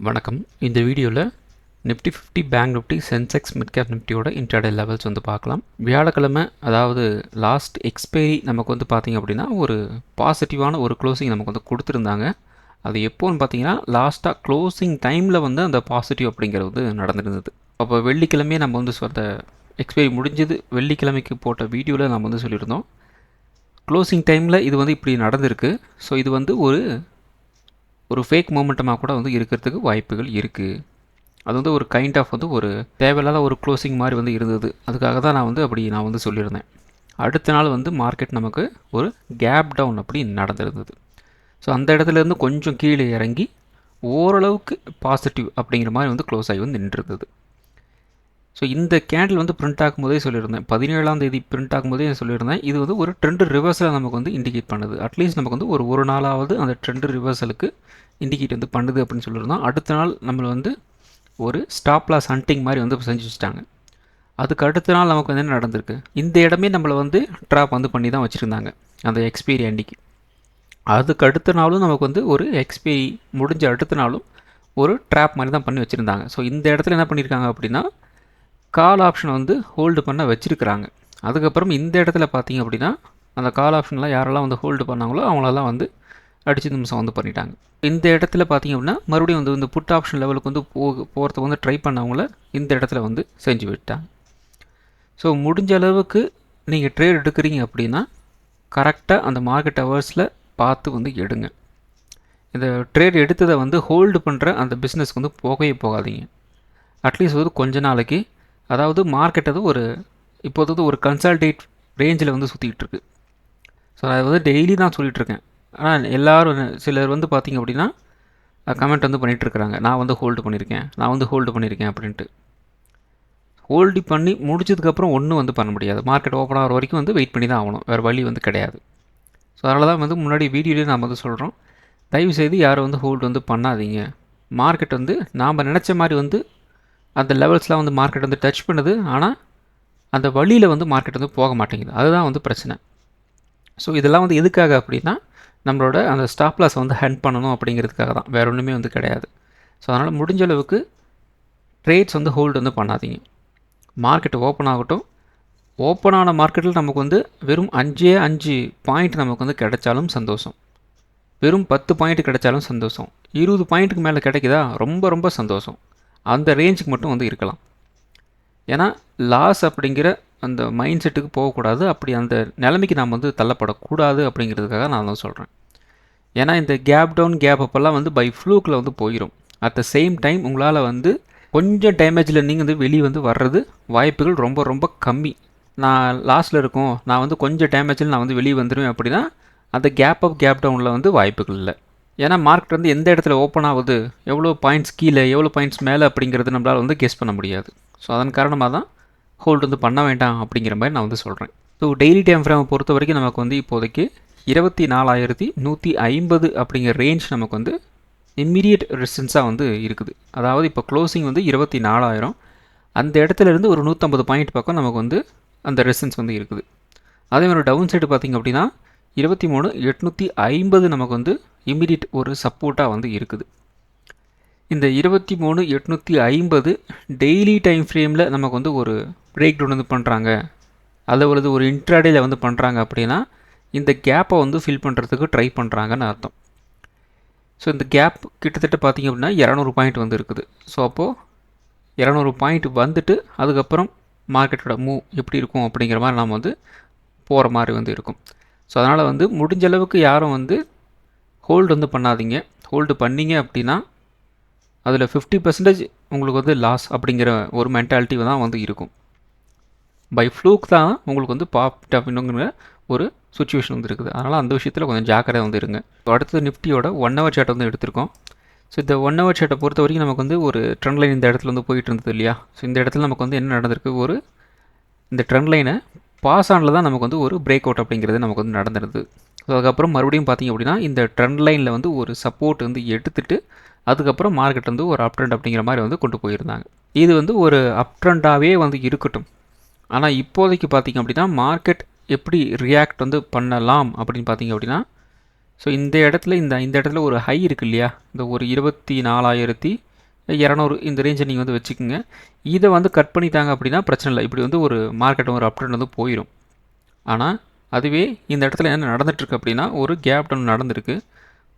வணக்கம். இந்த வீடியோவில் Nifty 50 bank Nifty Sensex mid cap நிஃப்டியோட இன்ட்ராடே லெவல்ஸ் வந்து பார்க்கலாம். வியாழக்கிழமை அதாவது லாஸ்ட் எக்ஸ்பைரி நமக்கு வந்து பார்த்திங்க அப்படின்னா ஒரு பாசிட்டிவான ஒரு க்ளோசிங் நமக்கு வந்து கொடுத்துருந்தாங்க. அது எப்போன்னு பார்த்தீங்கன்னா லாஸ்ட்டாக க்ளோசிங் டைமில் வந்து அந்த பாசிட்டிவ் அப்படிங்கிறது வந்து நடந்துருந்தது. அப்போ வெள்ளிக்கிழமையே நம்ம வந்து அந்த எக்ஸ்பைரி முடிஞ்சது வெள்ளிக்கிழமைக்கு போட்ட வீடியோவில் நம்ம வந்து சொல்லியிருந்தோம் க்ளோசிங் டைமில் இது வந்து இப்படி நடந்திருக்கு. ஸோ இது வந்து ஒரு ஃபேக் மொமெண்டமாக கூட வந்து இருக்கிறதுக்கு வாய்ப்புகள் இருக்குது. அது வந்து ஒரு கைண்ட் ஆஃப் வந்து ஒரு தேவையில்லாத ஒரு க்ளோசிங் மாதிரி வந்து இருந்தது. அதுக்காக தான் நான் வந்து சொல்லியிருந்தேன். அடுத்த நாள் வந்து மார்க்கெட் நமக்கு ஒரு கேப் டவுன் அப்படி நடந்திருந்தது. ஸோ அந்த இடத்துலேருந்து கொஞ்சம் கீழே இறங்கி ஓரளவுக்கு பாசிட்டிவ் அப்படிங்கிற மாதிரி வந்து க்ளோஸ் ஆகி வந்து நின்றுருந்தது. ஸோ இந்த கேண்டில் வந்து பிரிண்ட் ஆகும்போதே சொல்லியிருந்தேன், 17ஆம் தேதி பிரிண்ட் ஆகும்போதே சொல்லியிருந்தேன், இது வந்து ஒரு ட்ரெண்ட் ரிவர்சலை நமக்கு வந்து இண்டிகேட் பண்ணுது. அட்லீஸ்ட் நமக்கு வந்து ஒரு நாளாவது அந்த ட்ரெண்ட் ரிவர்சலுக்கு இண்டிகேட் வந்து பண்ணுது அப்படின்னு சொல்லியிருந்தோம். அடுத்த நாள் நம்மளை வந்து ஒரு ஸ்டாப் லாஸ் ஹண்டிங் மாதிரி வந்து செஞ்சு வச்சுட்டாங்க. அதுக்கு அடுத்த நாள் நமக்கு வந்து என்ன நடந்திருக்கு, இந்த இடமே நம்மளை வந்து ட்ராப் வந்து பண்ணி தான் வச்சுருந்தாங்க அந்த எக்ஸ்பைரி அன்றைக்கி. அதுக்கு அடுத்த நாளும் நமக்கு வந்து ஒரு எக்ஸ்பைரி முடிஞ்ச அடுத்த நாளும் ஒரு ட்ராப் மாதிரி தான் பண்ணி வச்சுருந்தாங்க. ஸோ இந்த இடத்துல என்ன பண்ணியிருக்காங்க அப்படின்னா கால் ஆப்ஷனை வந்து ஹோல்டு பண்ண வச்சுருக்கிறாங்க. அதுக்கப்புறம் இந்த இடத்துல பார்த்தீங்க அப்படின்னா அந்த கால் ஆப்ஷன்லாம் யாரெல்லாம் வந்து ஹோல்டு பண்ணாங்களோ அவங்களெல்லாம் வந்து அடித்து நிமிஷம் வந்து பண்ணிட்டாங்க. இந்த இடத்துல பார்த்தீங்க அப்படின்னா மறுபடியும் வந்து இந்த புட் ஆப்ஷன் லெவலுக்கு வந்து போகிறதுக்கு வந்து ட்ரை பண்ணவங்கள இந்த இடத்துல வந்து செஞ்சு விட்டாங்க. ஸோ முடிஞ்ச அளவுக்கு நீங்கள் ட்ரேட் எடுக்கிறீங்க அப்படின்னா கரெக்டாக அந்த மார்க்கெட் ஹவர்ஸில் பார்த்து வந்து எடுங்க. இந்த ட்ரேட் எடுத்ததை வந்து ஹோல்டு பண்ணுற அந்த பிஸ்னஸ்க்கு வந்து போகவே போகாதீங்க. அட்லீஸ்ட் வந்து கொஞ்ச நாளைக்கு, அதாவது மார்க்கெட் அது இப்போது ஒரு கன்சால்டேட் ரேஞ்சில் வந்து சுற்றிக்கிட்டு இருக்கு. ஸோ அதை வந்து டெய்லி தான் சொல்லிகிட்ருக்கேன். ஆனால் எல்லோரும் சிலர் வந்து பார்த்திங்க அப்படின்னா கமெண்ட் வந்து பண்ணிகிட்ருக்குறாங்க, நான் வந்து ஹோல்டு பண்ணியிருக்கேன் அப்படின்ட்டு. ஹோல்டு பண்ணி முடிச்சதுக்கப்புறம் ஒன்றும் வந்து பண்ண முடியாது. மார்க்கெட் ஓப்பன் ஆகிற வரைக்கும் வந்து வெயிட் பண்ணி தான் ஆகணும், வேறு வழி வந்து கிடையாது. ஸோ அதனால தான் வந்து முன்னாடி வீடியோலேயே நாம் வந்து சொல்கிறோம், தயவுசெய்து யாரும் வந்து ஹோல்டு வந்து பண்ணாதீங்க. மார்க்கெட் வந்து நாம் நினச்ச மாதிரி வந்து அந்த லெவல்ஸ்லாம் வந்து மார்க்கெட் வந்து டச் பண்ணுது, ஆனால் அந்த வழியில் வந்து மார்க்கெட் வந்து போக மாட்டேங்குது. அதுதான் வந்து பிரச்சனை. ஸோ இதெல்லாம் வந்து எதுக்காக அப்படின்னா நம்மளோட அந்த ஸ்டாப் லாஸ் வந்து ஹண்ட் பண்ணணும் அப்படிங்கிறதுக்காக தான், வேறு ஒன்றுமே வந்து கிடையாது. ஸோ அதனால் முடிஞ்ச அளவுக்கு ட்ரேட்ஸ் வந்து ஹோல்டு வந்து பண்ணாதீங்க. மார்க்கெட் ஓப்பன் ஆகட்டும், ஓப்பன் ஆன மார்க்கெட்டில் நமக்கு வந்து வெறும் 5 பாயிண்ட் நமக்கு வந்து கிடைச்சாலும் சந்தோஷம், வெறும் 10 பாயிண்ட் கிடைச்சாலும் சந்தோஷம், 20 பாயிண்ட்டுக்கு மேலே கிடைக்குதா ரொம்ப ரொம்ப சந்தோஷம். அந்த ரேஞ்சுக்கு மட்டும் வந்து இருக்கலாம். ஏன்னா லாஸ் அப்படிங்கிற அந்த மைண்ட் செட்டுக்கு போகக்கூடாது, அப்படி அந்த நிலைமைக்கு நாம் வந்து தள்ளப்படக்கூடாது அப்படிங்கிறதுக்காக நான் தான் சொல்கிறேன். ஏன்னா இந்த கேப் டவுன் கேப் அப்போல்லாம் வந்து பை ஃப்ளூக்கில் வந்து போயிடும். அட் த சேம் டைம் உங்களால் வந்து கொஞ்சம் டேமேஜில் நீங்கள் வந்து வெளியே வந்து வர்றது வாய்ப்புகள் ரொம்ப ரொம்ப கம்மி. நான் லாஸ்ட்டில் இருக்கும், நான் வந்து கொஞ்சம் டேமேஜில் நான் வந்து வெளியே வந்துடுவேன் அப்படின்னா அந்த கேப் அப் கேப் டவுனில் வந்து வாய்ப்புகள் இல்லை. ஏன்னா மார்க்கெட் வந்து எந்த இடத்துல ஓப்பன் ஆகுது, எவ்வளோ பாயிண்ட்ஸ் கீழே எவ்வளோ பாயிண்ட்ஸ் மேலே அப்படிங்கிறது நம்மளால் வந்து கெஸ் பண்ண முடியாது. ஸோ அதன் காரணமாக தான் ஹோல்டு வந்து பண்ண வேண்டாம் அப்படிங்கிற மாதிரி நான் வந்து சொல்கிறேன். ஸோ டெய்லி டைம் ஃப்ரேமை பொறுத்த வரைக்கும் நமக்கு வந்து இப்போதைக்கு 24,150 அப்படிங்கிற ரேஞ்ச் நமக்கு வந்து இம்மீடியட் ரெசிஸ்டன்ஸாக வந்து இருக்குது. அதாவது இப்போ க்ளோசிங் வந்து 24,000, அந்த இடத்துல இருந்து ஒரு 150 பாயிண்ட் பக்கம் நமக்கு வந்து அந்த ரெசிஸ்டன்ஸ் வந்து இருக்குது. அதே மாதிரி டவுன் சைடு பார்த்திங்க அப்படின்னா 23,850 நமக்கு வந்து இம்மீடியட் ஒரு சப்போர்ட்டாக வந்து இருக்குது. இந்த 23,850 டெய்லி டைம் ஃப்ரேமில் நமக்கு வந்து ஒரு பிரேக் டவுன் வந்து பண்ணுறாங்க, அல்லது ஒரு இன்ட்ராடேயில் வந்து பண்ணுறாங்க அப்படின்னா இந்த கேப்பை வந்து ஃபில் பண்ணுறதுக்கு ட்ரை பண்ணுறாங்கன்னு அர்த்தம். ஸோ இந்த கேப் கிட்டத்தட்ட பார்த்திங்க அப்படின்னா 200 பாயிண்ட் வந்து இருக்குது. ஸோ அப்போது 200 பாயிண்ட் வந்துட்டு அதுக்கப்புறம் மார்க்கெட்டோட மூவ் எப்படி இருக்கும் அப்படிங்கிற மாதிரி நாம் வந்து போகிற மாதிரி வந்து இருக்கும். ஸோ அதனால் வந்து முடிஞ்ச அளவுக்கு யாரும் வந்து ஹோல்டு வந்து பண்ணாதீங்க. ஹோல்டு பண்ணிங்க அப்படின்னா அதில் 50% உங்களுக்கு வந்து லாஸ் அப்படிங்கிற ஒரு மென்டாலிட்டி தான் வந்து இருக்கும். பை ஃப்ளூக் தான் உங்களுக்கு வந்து பாப்ட் அப்படிங்கிற ஒரு சுச்சுவேஷன் வந்து இருக்குது. அதனால் அந்த விஷயத்தில் கொஞ்சம் ஜாக்கிரதை வந்து இருங்க. அடுத்தது நிஃப்டியோட 1 ஹவர் சார்ட் வந்து எடுத்திருக்கோம். ஸோ இந்த 1 ஹவர் சார்ட்டை பொறுத்த வரைக்கும் நமக்கு வந்து ஒரு ட்ரெண்ட் லைன் இந்த இடத்துல வந்து போயிட்டு இருந்தது இல்லையா. ஸோ இந்த இடத்துல நமக்கு வந்து என்ன நடந்திருக்கு, இந்த ட்ரெண்ட் லைனை பாஸ் ஆனில் தான் நமக்கு வந்து ஒரு பிரேக் அவுட் அப்படிங்கிறது நமக்கு வந்து நடந்துருது. ஸோ அதுக்கப்புறம் மறுபடியும் பார்த்திங்க அப்படின்னா இந்த ட்ரெண்ட் லைனில் வந்து ஒரு சப்போர்ட் வந்து எடுத்துகிட்டு அதுக்கப்புறம் மார்க்கெட் வந்து ஒரு அப் ட்ரெண்ட் அப்படிங்கிற மாதிரி வந்து கொண்டு போயிருந்தாங்க. இது வந்து ஒரு அப் ட்ரெண்டாகவே வந்து இருக்கட்டும். ஆனால் இப்போதைக்கு பார்த்திங்க அப்படின்னா மார்க்கெட் எப்படி ரியாக்ட் வந்து பண்ணலாம் அப்படின்னு பார்த்திங்க அப்படின்னா, ஸோ இந்த இடத்துல ஒரு ஹை இருக்குது இல்லையா, இந்த ஒரு 24,000 200 இந்த ரேஞ்சை நீங்கள் வந்து வச்சுக்கோங்க. இதை வந்து கட் பண்ணிட்டாங்க அப்படின்னா பிரச்சனை இல்லை. இப்படி வந்து ஒரு மார்க்கெட் ஒரு அப் ட்ரெண்ட் வந்து போயிடும். ஆனால் அதுவே இந்த இடத்துல என்ன நடந்துகிட்ருக்கு அப்படின்னா ஒரு கேப் டவுன் நடந்திருக்கு.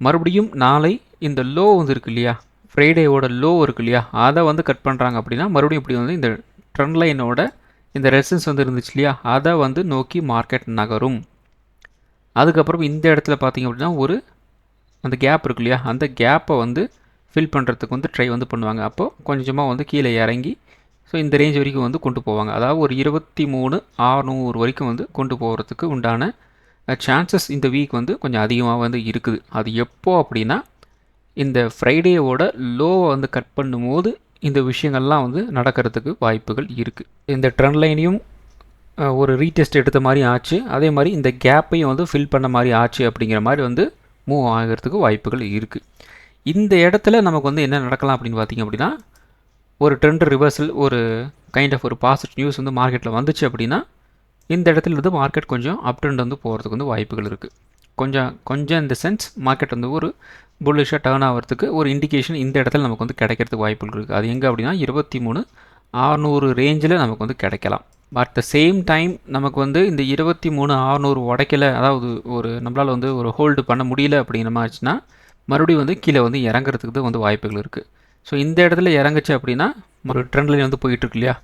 மறுபடியும் நாளை இந்த லோ வந்து இருக்குது இல்லையா, ஃப்ரைடேவோட லோ இருக்குது இல்லையா, அதை வந்து கட் பண்ணுறாங்க அப்படின்னா மறுபடியும் இப்படி வந்து இந்த ட்ரெண்ட் லைனோட இந்த ரெசிஸ்டன்ஸ் வந்து இருந்துச்சு இல்லையா, அதை வந்து நோக்கி மார்க்கெட் நகரும். அதுக்கப்புறம் இந்த இடத்துல பார்த்திங்க அப்படின்னா ஒரு அந்த கேப் இருக்கு இல்லையா, அந்த கேப்பை வந்து ஃபில் பண்ணுறதுக்கு வந்து ட்ரை வந்து பண்ணுவாங்க. அப்போது கொஞ்சமாக வந்து கீழே இறங்கி ஸோ இந்த ரேஞ்ச் வரைக்கும் வந்து கொண்டு போவாங்க. அதாவது ஒரு 23,600 வரைக்கும் வந்து கொண்டு போகிறதுக்கு உண்டான சான்சஸ் இந்த வீக் வந்து கொஞ்சம் அதிகமாக வந்து இருக்குது. அது எப்போ அப்படின்னா இந்த ஃப்ரைடேவோட லோவை வந்து கட் பண்ணும்போது இந்த விஷயங்கள்லாம் வந்து நடக்கிறதுக்கு வாய்ப்புகள் இருக்குது. இந்த ட்ரெண்ட் லைனையும் ஒரு ரீடெஸ்ட் எடுத்த மாதிரி ஆச்சு, அதே மாதிரி இந்த கேப்பையும் வந்து ஃபில் பண்ண மாதிரி ஆச்சு அப்படிங்கிற மாதிரி வந்து மூவ் ஆகிறதுக்கு வாய்ப்புகள் இருக்குது. இந்த இடத்துல நமக்கு வந்து என்ன நடக்கலாம் அப்படின்னு பார்த்திங்க அப்படின்னா ஒரு ட்ரெண்ட் ரிவர்சல், ஒரு கைண்ட் ஆஃப் ஒரு பாசிட்டிவ் நியூஸ் வந்து மார்க்கெட்டில் வந்துச்சு அப்படின்னா இந்த இடத்துல வந்து மார்க்கெட் கொஞ்சம் அப் ட்ரெண்ட் வந்து போகிறதுக்கு வந்து வாய்ப்புகள் இருக்குது. கொஞ்சம் இந்த சென்ஸ் மார்க்கெட் வந்து ஒரு புல்லிஷாக டர்ன் ஆகிறதுக்கு ஒரு இண்டிகேஷன் இந்த இடத்துல நமக்கு வந்து கிடைக்கிறதுக்கு வாய்ப்புகள் இருக்குது. அது எங்கே அப்படின்னா 23,600 ரேஞ்சில் நமக்கு வந்து கிடைக்கலாம். பட் த சேம் டைம் நமக்கு வந்து இந்த 23,600 உடைக்கலை, அதாவது ஒரு நம்மளால் வந்து ஒரு ஹோல்டு பண்ண முடியல அப்படிங்கிற மாதிரிச்சுன்னா மறுபடியும் வந்து கீழே வந்து இறங்குறதுக்கு தான் வந்து வாய்ப்புகள் இருக்குது. ஸோ இந்த இடத்துல இறங்குச்சு அப்படின்னா ஒரு ட்ரெண்ட் லைன் வந்து போயிட்டுருக்கு இல்லையா,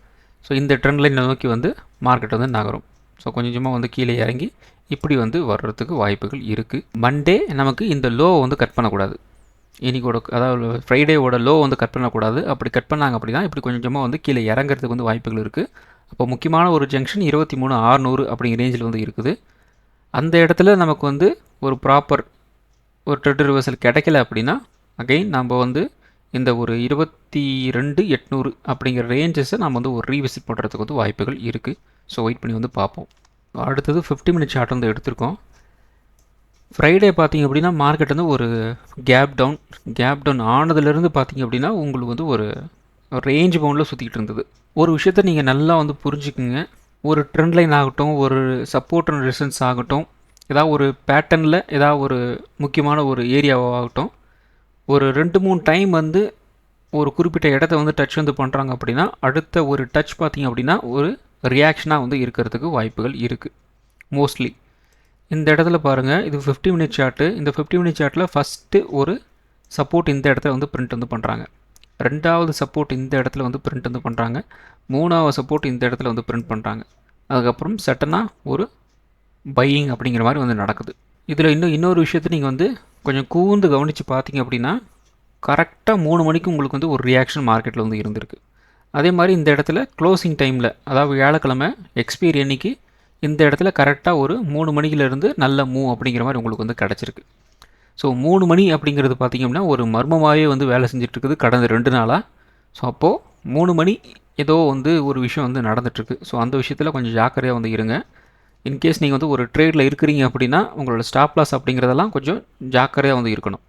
ஸோ இந்த ட்ரெண்ட் லைனை நோக்கி வந்து மார்க்கெட் வந்து நகரும். ஸோ கொஞ்சமாக வந்து கீழே இறங்கி இப்படி வந்து வர்றதுக்கு வாய்ப்புகள் இருக்குது. மண்டே நமக்கு இந்த லோ வந்து கட் பண்ணக்கூடாது. இன்றைக்கோட அதாவது ஃப்ரைடேவோட லோ வந்து கட் பண்ணக்கூடாது. அப்படி கட் பண்ணாங்க அப்படின்னா இப்படி கொஞ்சமாக வந்து கீழே இறங்குறதுக்கு வந்து வாய்ப்புகள் இருக்குது. அப்போ முக்கியமான ஒரு ஜங்ஷன் 23,600 அப்படிங்கிற ரேஞ்சில் வந்து இருக்குது. அந்த இடத்துல நமக்கு வந்து ஒரு ப்ராப்பர் ஒரு ட்ரெண்ட் ரிவர்சல் கிடைக்கல அப்படின்னா அகைன் நம்ம வந்து இந்த ஒரு 22,800 அப்படிங்கிற ரேஞ்சஸை நம்ம வந்து ஒரு ரீவிசிட் பண்ணுறதுக்கு வந்து வாய்ப்புகள் இருக்குது. ஸோ வெயிட் பண்ணி வந்து பார்ப்போம். அடுத்தது 50 மினிட் சார்ட் வந்து எடுத்திருக்கோம். ஃப்ரைடே பார்த்திங்க அப்படின்னா மார்க்கெட் வந்து ஒரு கேப் டவுன் ஆனதுலேருந்து பார்த்திங்க அப்படின்னா உங்களுக்கு வந்து ஒரு ரேஞ்ச் பவுண்டில் சுற்றிக்கிட்டு இருந்தது. ஒரு விஷயத்தை நீங்கள் நல்லா வந்து புரிஞ்சுக்குங்க. ஒரு ட்ரெண்ட் லைன் ஆகட்டும், ஒரு சப்போர்ட் அண்ட் ரெசிஸ்டன்ஸ் ஆகட்டும், ஏதாவது ஒரு பேட்டர்னில் ஏதாவது ஒரு முக்கியமான ஒரு ஏரியாவாகட்டும், ஒரு 2-3 டைம் வந்து ஒரு குறிப்பிட்ட இடத்த வந்து டச் வந்து பண்ணுறாங்க அப்படின்னா அடுத்த ஒரு டச் பார்த்திங்க அப்படின்னா ஒரு ரியாக்ஷனாக வந்து இருக்கிறதுக்கு வாய்ப்புகள் இருக்குது. மோஸ்ட்லி இந்த இடத்துல பாருங்கள், இது 50 மினிட் சார்ட்டு. இந்த 50 மினிட் சார்ட்டில் ஃபஸ்ட்டு ஒரு சப்போர்ட் இந்த இடத்துல வந்து பிரிண்ட் வந்து பண்ணுறாங்க, ரெண்டாவது சப்போர்ட் இந்த இடத்துல வந்து பிரிண்ட் வந்து பண்ணுறாங்க, மூணாவது சப்போர்ட் இந்த இடத்துல வந்து பிரிண்ட் பண்ணுறாங்க. அதுக்கப்புறம் சட்டனாக ஒரு பையிங் அப்படிங்கிற மாதிரி வந்து நடக்குது. இதில் இன்னொரு விஷயத்தை நீங்கள் வந்து கொஞ்சம் கூர்ந்து கவனித்து பார்த்தீங்க அப்படின்னா கரெக்டாக 3 மணிக்கு உங்களுக்கு வந்து ஒரு ரியாக்ஷன் மார்க்கெட்டில் வந்து இருந்திருக்கு. அதே மாதிரி இந்த இடத்துல க்ளோசிங் டைமில், அதாவது வியாழக்கிழமை எக்ஸ்பைரி அன்னைக்கு இந்த இடத்துல கரெக்டாக ஒரு 3 மணிக்கிலேருந்து நல்ல மூவ் அப்படிங்கிற மாதிரி உங்களுக்கு வந்து கிடச்சிருக்கு. ஸோ 3 மணி அப்படிங்கிறது பார்த்திங்க அப்படின்னா ஒரு மர்மமாகவே வந்து வேலை செஞ்சிட்ருக்குது கடந்த 2 நாளாக. ஸோ அப்போது 3 மணி ஏதோ வந்து ஒரு விஷயம் வந்து நடந்துகிட்ருக்கு. ஸோ அந்த விஷயத்தில் கொஞ்சம் ஜாக்கிரதையாக வந்து இருங்க. இன்கேஸ் நீங்கள் வந்து ஒரு ட்ரேடில் இருக்கிறீங்க அப்படின்னா உங்களோட ஸ்டாப் லாஸ் அப்படிங்கிறதெல்லாம் கொஞ்சம் ஜாக்கிரதையாக வந்து இருக்கணும்.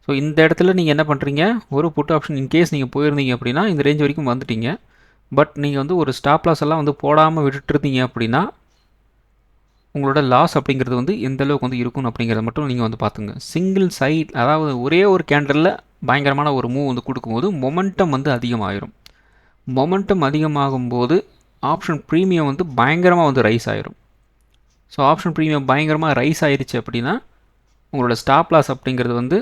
ஸோ இந்த இடத்துல நீங்கள் என்ன பண்ணுறீங்க, ஒரு புட் ஆப்ஷன் இன்கேஸ் நீங்கள் போயிருந்தீங்க அப்படின்னா இந்த ரேஞ்ச் வரைக்கும் வந்துட்டீங்க. பட் நீங்கள் வந்து ஒரு ஸ்டாப் லாஸ் எல்லாம் வந்து போடாமல் விட்டுட்டுருந்தீங்க அப்படின்னா உங்களோட லாஸ் அப்படிங்கிறது வந்து எந்த அளவுக்கு வந்து இருக்கும் அப்படிங்கிறத மட்டும் நீங்கள் வந்து பார்த்துங்க. சிங்கிள் சைட், அதாவது ஒரே ஒரு கேண்டலில் பயங்கரமான ஒரு மூவ் வந்து கொடுக்கும்போது மொமெண்டம் வந்து அதிகமாகிடும். மொமெண்டம் அதிகமாகும்போது ஆப்ஷன் ப்ரீமியம் வந்து பயங்கரமாக வந்து ரைஸ் ஆகிரும். ஸோ ஆப்ஷன் ப்ரீமியம் பயங்கரமாக ரைஸ் ஆகிருச்சு அப்படின்னா உங்களோட ஸ்டாப் லாஸ் அப்படிங்கிறது வந்து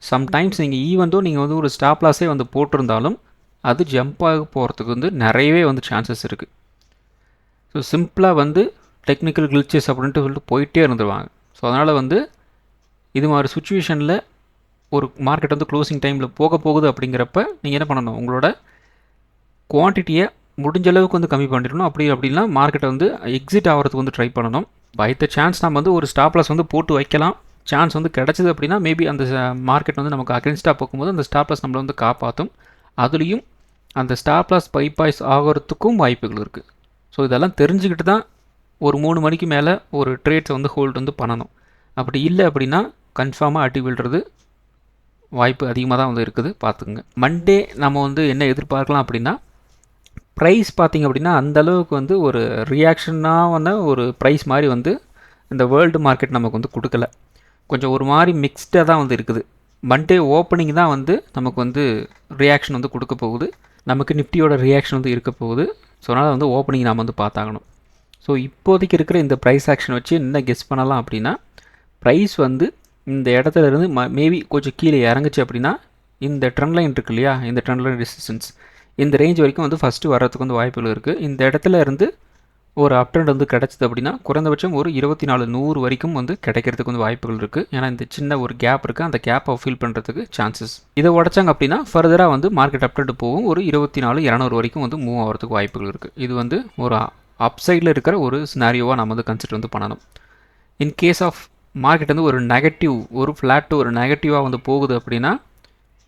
சம்டைம்ஸ் நீங்கள் ஈவன் தோ நீங்கள் வந்து ஒரு ஸ்டாப் லாஸே வந்து போட்டிருந்தாலும் அது ஜம்ப் ஆக போகிறதுக்கு வந்து நிறையவே வந்து சான்சஸ் இருக்குது. ஸோ சிம்பிளாக வந்து டெக்னிக்கல் கிளிச்சஸ் அப்படின்ட்டு சொல்லிட்டு போயிட்டே இருந்துருவாங்க. ஸோ அதனால் வந்து இது மாதிரி சுச்சுவேஷனில் ஒரு மார்க்கெட் வந்து க்ளோசிங் டைமில் போகுது அப்படிங்கிறப்ப நீங்கள் என்ன பண்ணணும், உங்களோட குவான்டிட்டியை முடிஞ்ச அளவுக்கு வந்து கம்மி பண்ணிடணும். அப்படின்னா மார்க்கெட்டை வந்து எக்ஸிட் ஆகிறதுக்கு வந்து ட்ரை பண்ணணும். பை த சான்ஸ் நம்ம வந்து ஒரு ஸ்டாப் லாஸ் வந்து போட்டு வைக்கலாம். சான்ஸ் வந்து கிடச்சிது அப்படின்னா மேபி அந்த மார்க்கெட் வந்து நமக்கு அகென்ஸ்டாக போகும்போது அந்த ஸ்டாப் லாஸ் நம்மளை வந்து காப்பாற்றும். அதுலேயும் அந்த ஸ்டாப் லாஸ் பைபாஸ் ஆகிறதுக்கும் வாய்ப்புகள் இருக்குது. ஸோ இதெல்லாம் தெரிஞ்சுக்கிட்டு தான் ஒரு 3 மணிக்கு மேலே ஒரு ட்ரேட்ஸை வந்து ஹோல்டு வந்து பண்ணணும். அப்படி இல்லை அப்படின்னா கன்ஃபார்மாக அடி விழுறது வாய்ப்பு அதிகமாக தான் வந்து இருக்குது, பார்த்துக்குங்க. மண்டே நம்ம வந்து என்ன எதிர்பார்க்கலாம் அப்படின்னா ப்ரைஸ் பார்த்திங்க அப்படின்னா அந்தளவுக்கு வந்து ஒரு ரியாக்ஷனான ஒரு ப்ரைஸ் மாதிரி வந்து இந்த வேர்ல்டு மார்க்கெட் நமக்கு வந்து கொடுக்கல. கொஞ்சம் ஒரு மாதிரி மிக்ஸ்டாக தான் வந்து இருக்குது. மண்டே ஓப்பனிங் தான் வந்து நமக்கு வந்து ரியாக்ஷன் வந்து கொடுக்க போகுது, நமக்கு நிஃப்டியோட ரியாக்ஷன் வந்து இருக்க போகுது. ஸோ அதனால் வந்து ஓப்பனிங் நாம் வந்து பார்த்தாகணும். ஸோ இப்போதைக்கு இருக்கிற இந்த ப்ரைஸ் ஆக்ஷன் வச்சு என்ன கெஸ் பண்ணலாம் அப்படின்னா, ப்ரைஸ் வந்து இந்த இடத்துல இருந்து மேபி கொஞ்சம் கீழே இறங்குச்சு அப்படின்னா இந்த ட்ரெண்ட் லைன் இருக்கு இல்லையா, இந்த ட்ரெண்ட் லைன் ரெசிஸ்டன்ஸ் இந்த ரேஞ்ச் வரைக்கும் வந்து ஃபஸ்ட்டு வர்றதுக்கு வந்து வாய்ப்புகள் இருக்குது. இந்த இடத்துல இருந்து ஒரு அப் ட்ரெண்ட் வந்து கிடச்சிது அப்படின்னா குறைந்தபட்சம் ஒரு 2400 வரைக்கும் வந்து கிடைக்கிறதுக்கு வந்து வாய்ப்புகள் இருக்குது. ஏன்னா இந்த சின்ன ஒரு கேப் இருக்குது, அந்த கேப்பை ஃபில் பண்ணுறதுக்கு சான்சஸ். இதை உடச்சாங்க அப்படின்னா ஃபர்தராக வந்து மார்க்கெட் அப் ட்ரெண்ட் போகும், ஒரு 24,200 வரைக்கும் வந்து மூவ் ஆகிறதுக்கு வாய்ப்புகள் இருக்குது. இது வந்து ஒரு அப் சைடில் இருக்கிற ஒரு சினாரியோவாக நம்ம வந்து கன்சிடர் வந்து பண்ணணும். இன் கேஸ் ஆஃப் மார்க்கெட் வந்து ஒரு நெகட்டிவ், ஒரு ஃப்ளாட் ஒரு நெகட்டிவாக வந்து போகுது அப்படின்னா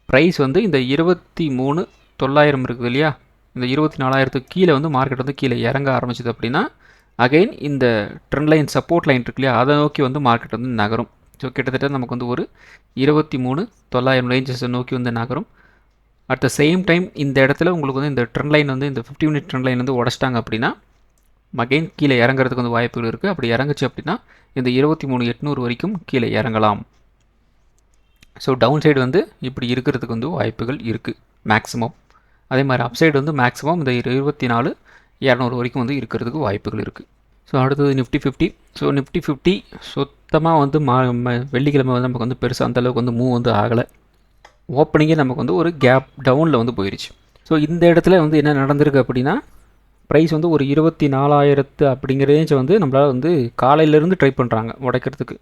ப்ரைஸ் வந்து இந்த 23,900 இருக்குது இல்லையா, இந்த 24,000க்கு கீழே வந்து மார்க்கெட் வந்து கீழே இறங்க ஆரம்பிச்சிது அப்படின்னா அகைன் இந்த ட்ரெண்ட் லைன் சப்போர்ட் லைன் இருக்கு இல்லையா, அதை நோக்கி வந்து மார்க்கெட் வந்து நகரும். ஸோ கிட்டத்தட்ட நமக்கு வந்து ஒரு 23,900 ரேஞ்சஸை நோக்கி வந்து நகரும். அட் த சேம் டைம் இந்த இடத்துல உங்களுக்கு வந்து இந்த ட்ரெண்ட் லைன் வந்து இந்த 50 மினிட் ட்ரெண்ட் லைன் வந்து உடச்சிட்டாங்க அப்படின்னா அகைன் கீழே இறங்குறதுக்கு வந்து வாய்ப்புகள் இருக்குது. அப்படி இறங்குச்சு அப்படின்னா இந்த 23,800 வரைக்கும் கீழே இறங்கலாம். ஸோ டவுன் சைடு வந்து இப்படி இருக்கிறதுக்கு வந்து வாய்ப்புகள் இருக்குது மேக்ஸிமம். அதே மாதிரி அப்சைடு வந்து மேக்ஸிமம் இந்த 24,200 வரைக்கும் வந்து இருக்கிறதுக்கு வாய்ப்புகள் இருக்குது. ஸோ அடுத்தது நிஃப்டி 50. ஸோ நிஃப்டி 50 சுத்தமாக வந்து வெள்ளிக்கிழமை வந்து நமக்கு வந்து பெருசாக அந்தளவுக்கு வந்து மூவ் வந்து ஆகலை. ஓப்பனிங்கே நமக்கு வந்து ஒரு கேப் டவுனில் வந்து போயிடுச்சு. ஸோ இந்த இடத்துல வந்து என்ன நடந்திருக்கு அப்படின்னா ப்ரைஸ் வந்து ஒரு 24,000 அப்படிங்கிற ரேஞ்சை வந்து நம்மளால் வந்து காலையிலேருந்து ட்ரை பண்ணுறாங்க உடைக்கிறதுக்கு,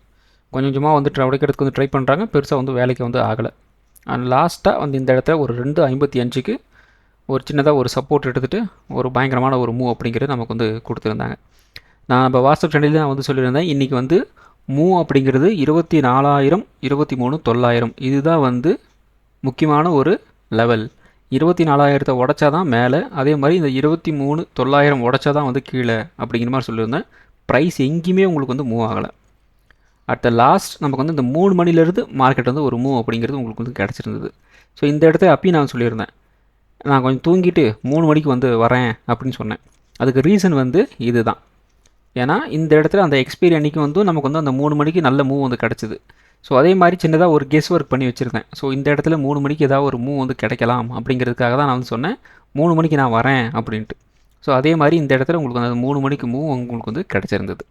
கொஞ்சம் கொஞ்சமாக வந்து உடைக்கிறதுக்கு வந்து ட்ரை பண்ணுறாங்க, பெருசாக வந்து வேலைக்கு வந்து ஆகலை. அண்ட் லாஸ்ட்டாக வந்து இந்த இடத்துல ஒரு 2.55க்கு ஒரு சின்னதாக ஒரு சப்போர்ட் எடுத்துகிட்டு ஒரு பயங்கரமான ஒரு மூவ் அப்படிங்கிறது நமக்கு வந்து கொடுத்துருந்தாங்க. நான் நம்ம வாட்ஸ்அப் சேனலில் நான் வந்து சொல்லியிருந்தேன், இன்றைக்கி வந்து மூவ் அப்படிங்கிறது 24,000 23,900 இதுதான் வந்து முக்கியமான ஒரு லெவல். 24,000 உடச்சா தான் மேலே, அதே மாதிரி இந்த 23,900 உடச்சா தான் வந்து கீழே அப்படிங்கிற மாதிரி சொல்லியிருந்தேன். ப்ரைஸ் எங்கேயுமே உங்களுக்கு வந்து மூவ் ஆகலை. அட் த லாஸ்ட் நமக்கு வந்து இந்த 3 மணிலேருந்து மார்க்கெட் வந்து ஒரு மூவ் அப்படிங்கிறது உங்களுக்கு வந்து கிடச்சிருந்தது. ஸோ இந்த இடத்த அப்பயும் நான் சொல்லியிருந்தேன், நான் கொஞ்சம் தூங்கிட்டு 3 மணிக்கு வந்து வரேன் அப்படின்னு சொன்னேன். அதுக்கு ரீசன் வந்து இது தான். ஏன்னா இந்த இடத்துல அந்த எக்ஸ்பைரி அன்றைக்கி வந்து நமக்கு வந்து அந்த 3 மணிக்கு நல்ல மூவ் வந்து கிடச்சிது. ஸோ அதே மாதிரி சின்னதாக ஒரு கெஸ் ஒர்க் பண்ணி வச்சுருந்தேன். ஸோ இந்த இடத்துல 3 மணிக்கு ஏதாவது ஒரு மூவ் வந்து கிடைக்கலாம் அப்படிங்கிறதுக்காக தான் நான் வந்து சொன்னேன் 3 மணிக்கு நான் வரேன் அப்படின்ட்டு. ஸோ அதே மாதிரி இந்த இடத்துல உங்களுக்கு அந்த 3 மணிக்கு மூவ் உங்களுக்கு வந்து கிடச்சிருந்தது.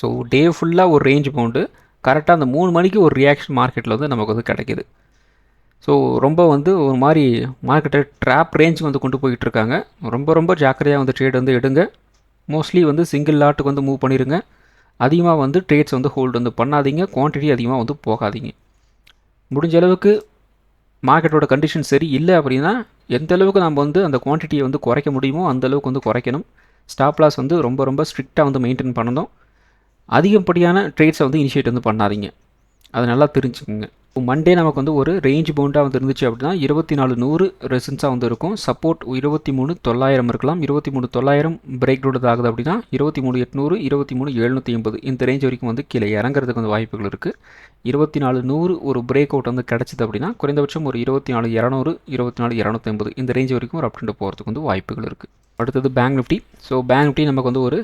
ஸோ டே ஃபுல்லாக ஒரு ரேஞ்ச் பவுண்டு கரெக்டாக அந்த 3 மணிக்கு ஒரு ரியாக்ஷன் மார்க்கெட்டில் வந்து நமக்கு வந்து கிடைக்கிது. ஸோ ரொம்ப வந்து ஒரு மாதிரி மார்க்கெட்டை ட்ராப் ரேஞ்சுக்கு வந்து கொண்டு போயிட்டுருக்காங்க. ரொம்ப ரொம்ப ஜாக்கிரதையாக வந்து ட்ரேட் வந்து எடுங்க. மோஸ்ட்லி வந்து சிங்கிள் லாட்டுக்கு வந்து மூவ் பண்ணிடுங்க. அதிகமாக வந்து ட்ரேட்ஸ் வந்து ஹோல்டு வந்து பண்ணாதீங்க, குவான்டிட்டி அதிகமாக வந்து போகாதீங்க. முடிஞ்ச அளவுக்கு மார்க்கெட்டோட கண்டிஷன் சரி இல்லை அப்படின்னா எந்த அளவுக்கு நம்ம வந்து அந்த குவான்டிட்டியை வந்து குறைக்க முடியுமோ அந்தளவுக்கு வந்து குறைக்கணும். ஸ்டாப் லாஸ் வந்து ரொம்ப ரொம்ப ஸ்ட்ரிக்டாக வந்து மெயின்டைன் பண்ணணும். அதிகப்படியான ட்ரேட்ஸை வந்து இனிஷியேட் வந்து பண்ணாதீங்க, அது நல்லா தெரிஞ்சுக்குங்க. மண்டே நமக்கு வந்து ஒரு ரேஞ்ச் பவுண்டாக வந்து இருந்துச்சு அப்படின்னா 24,100 ரெசன்ஸாக வந்து இருக்கும். சப்போர்ட் 23,900 இருக்கலாம். 23,900 பிரேக் டவுன் ஆகுது அப்படின்னா 23,800 23,780 இந்த ரேஞ்ச் வரைக்கும் வந்து கீழே இறங்குறதுக்கு வந்து வாய்ப்புகள் இருக்குது. 24,100 ஒரு பிரேக் அவுட் வந்து கிடச்சிது அப்படின்னா குறைந்தபட்சம் ஒரு 24,200 24,250 இந்த ரேஞ்ச் வரைக்கும் ஒரு அப்டெண்ட் போகிறதுக்கு வந்து வாய்ப்புகள் இருக்குது. அடுத்தது bank Nifty. So bank Nifty நமக்கு வந்து ஒரு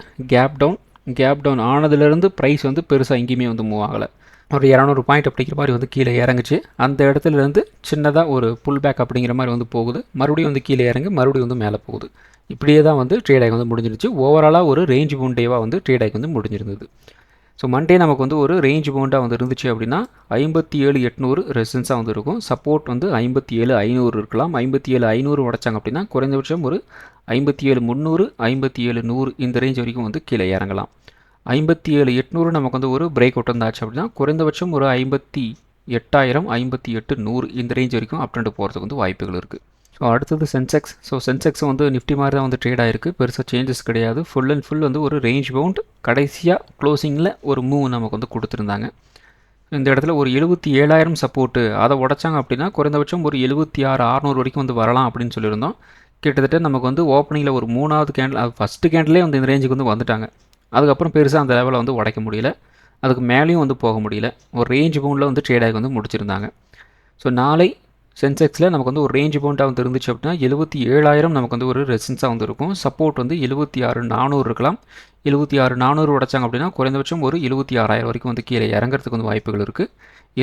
கேப் டவுன் ஆனதுலேருந்து ப்ரைஸ் வந்து பெருசாக எங்கேயுமே வந்து மூவ் ஆகலை. ஒரு 200 பாயிண்ட் அப்படிங்கிற மாதிரி வந்து கீழே இறங்குச்சு. அந்த இடத்துலேருந்து சின்னதாக ஒரு புல் பேக் அப்படிங்கிற மாதிரி வந்து போகுது, மறுபடியும் வந்து கீழே இறங்கி மறுபடியும் வந்து மேலே போகுது. இப்படியே தான் வந்து ட்ரேட் ஆகி வந்து முடிஞ்சிருச்சு. ஓவராலாக ஒரு ரேஞ்ச் பவுண்ட் டேவாக வந்து ட்ரேட் ஆகி வந்து முடிஞ்சிருந்தது. ஸோ மண்டே நமக்கு வந்து ஒரு ரேஞ்ச் பவுண்டாக வந்து இருந்துச்சு அப்படின்னா 57,800 ரெசிஸ்டன்ஸாக வந்து இருக்கும். சப்போர்ட் வந்து 57,500 இருக்கலாம். 57,500 உடைச்சாங்க அப்படின்னா குறைந்தபட்சம் ஒரு 57,300 57,100 இந்த ரேஞ்ச் வரைக்கும் வந்து கீழே இறங்கலாம். 57,800 நமக்கு வந்து ஒரு பிரேக் அவுட் வந்தாச்சு அப்படின்னா குறைந்தபட்சம் ஒரு 58,000 58,800 இந்த ரேஞ்ச் வரைக்கும் அப் ட்ரெண்ட் போகிறதுக்கு வந்து வாய்ப்புகள் இருக்குது. ஸோ அடுத்தது சென்செக்ஸ். ஸோ சென்செக்ஸ் வந்து நிஃப்டி மாதிரி தான் வந்து ட்ரேட் ஆகிருக்கு, பெருசாக சேஞ்சஸ் கிடையாது. ஃபுல் அண்ட் ஃபுல் வந்து ஒரு ரேஞ்ச் பவுண்ட். கடைசியாக க்ளோசிங்கில் ஒரு மூவ் நமக்கு வந்து கொடுத்துருந்தாங்க. இந்த இடத்துல ஒரு 77,000 சப்போர்ட்டு அதை உடச்சாங்க அப்படின்னா குறைந்தபட்சம் ஒரு 76,600 வரைக்கும் வந்து வரலாம் அப்படின்னு சொல்லியிருந்தோம். கிட்டத்தட்ட நமக்கு வந்து ஓப்பனிங்கில் ஒரு 3வது கேண்டில், அது ஃபஸ்ட்டு கேண்டிலே வந்து இந்த ரேஞ்சுக்கு வந்து வந்துட்டாங்க. அதுக்கப்புறம் பெருசாக அந்த லெவலில் வந்து உடைக்க முடியல, அதுக்கு மேலேயும் வந்து போக முடியல. ஒரு ரேஞ்ச் பவுண்டில் வந்து ட்ரேட் ஆகி வந்து முடிச்சிருந்தாங்க. ஸோ நாளை சென்செக்ஸில் நமக்கு வந்து ஒரு ரேஞ்ச் பவுண்டாக வந்து இருந்துச்சு அப்படின்னா 77,000 நமக்கு வந்து ஒரு ரெசிஸ்டன்ஸாக வந்து இருக்கும். சப்போர்ட் வந்து 76,400 இருக்கலாம். 76,400 உடைச்சாங்க அப்படின்னா குறைந்தபட்சம் ஒரு 76,000 வரைக்கும் வந்து கீழே இறங்குறதுக்கு வந்து வாய்ப்புகள் இருக்குது.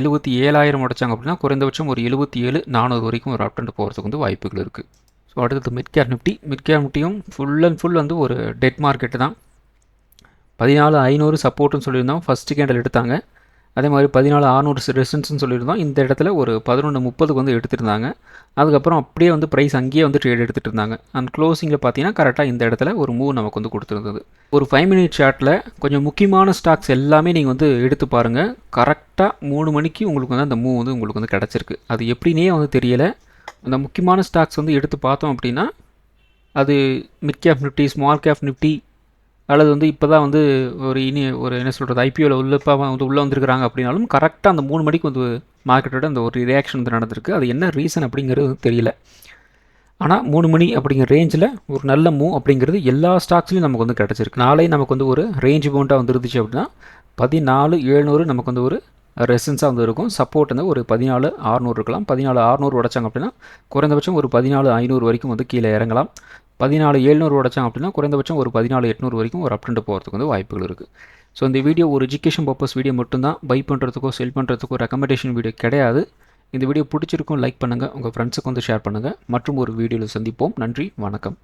77,000 உடைச்சாங்க அப்படின்னா குறைந்தபட்சம் ஒரு 77,400 வரைக்கும் ஒரு அப் ட்ரெண்ட் போகிறதுக்கு வந்து வாய்ப்புகள் இருக்குது. ஸோ அடுத்தது மிட் கேப் நிஃப்டியும் ஃபுல் அண்ட் ஃபுல் வந்து ஒரு டெட் மார்க்கெட்டு தான். 14,500 சப்போர்ட்டுன்னு சொல்லியிருந்தோம், ஃபஸ்ட்டு கேண்டில் எடுத்தாங்க. அதே மாதிரி 14,600 ரெசிஸ்டன்ஸ்னு சொல்லியிருந்தோம். இந்த இடத்துல ஒரு 11:30க்கு வந்து எடுத்துருந்தாங்க. அதுக்கப்புறம் அப்படியே வந்து ப்ரைஸ் அங்கேயே வந்து ட்ரேட் எடுத்துகிட்டு இருந்தாங்க. அண்ட் க்ளோசிங்கில் பார்த்தீங்கன்னா கரெக்டாக இந்த இடத்துல ஒரு மூவ் நமக்கு வந்து கொடுத்துருந்தது. ஒரு 5 மினிட் சார்ட்டில் கொஞ்சம் முக்கியமான ஸ்டாக்ஸ் எல்லாமே நீங்கள் வந்து எடுத்து பாருங்கள். கரெக்டாக 3 மணிக்கு உங்களுக்கு வந்து அந்த மூவ் வந்து உங்களுக்கு வந்து கிடச்சிருக்கு. அது எப்படின்னே வந்து தெரியலை. அந்த முக்கியமான ஸ்டாக்ஸ் வந்து எடுத்து பார்த்தோம் அப்படின்னா அது mid cap Nifty, small cap Nifty, அல்லது வந்து இப்போ தான் வந்து ஒரு என்ன சொல்கிறது ஐபிஓவில் உள்ளே வந்திருக்கிறாங்க அப்படின்னாலும் கரெக்டாக அந்த 3 மணிக்கு வந்து மார்க்கெட்டோட அந்த ஒரு ரியாக்ஷன் வந்து நடந்திருக்கு. அது என்ன ரீசன் அப்படிங்கிறது தெரியல. ஆனால் 3 மணி அப்படிங்கிற ரேஞ்சில் ஒரு நல்ல மூவ் அப்படிங்கிறது எல்லா ஸ்டாக்ஸ்லையும் நமக்கு வந்து கிடச்சிருக்கு. நாளை நமக்கு வந்து ஒரு ரேஞ்ச் பவுண்டாக வந்து இருந்துச்சு அப்படின்னா 14,700 நமக்கு வந்து ஒரு ரெசிஸ்டன்ஸாக வந்து இருக்கும். சப்போர்ட் வந்து ஒரு 14,600 இருக்கலாம். 14,600 உடைச்சாங்க அப்படின்னா குறைந்தபட்சம் ஒரு 14,500 வரைக்கும் வந்து கீழே இறங்கலாம். 14,700 உடைச்சாங்க அப்படின்னா குறைந்தபட்சம் ஒரு 14,800 வரைக்கும் ஒரு அப் ட்ரெண்ட் போகிறதுக்கு வந்து வாய்ப்புகள் இருக்குது. ஸோ இந்த வீடியோ ஒரு எஜுகேஷன் பர்பஸ் வீடியோ மட்டும்தான். பை பண்ணுறதுக்கோ செல் பண்ணுறதுக்கோ ரெக்கமெண்டேஷன் வீடியோ கிடையாது. இந்த வீடியோ பிடிச்சிருக்கும் லைக் பண்ணுங்கள், உங்கள் ஃப்ரெண்ட்ஸுக்கு வந்து ஷேர் பண்ணுங்கள். மற்றும் ஒரு வீடியோவில் சந்திப்போம். நன்றி, வணக்கம்.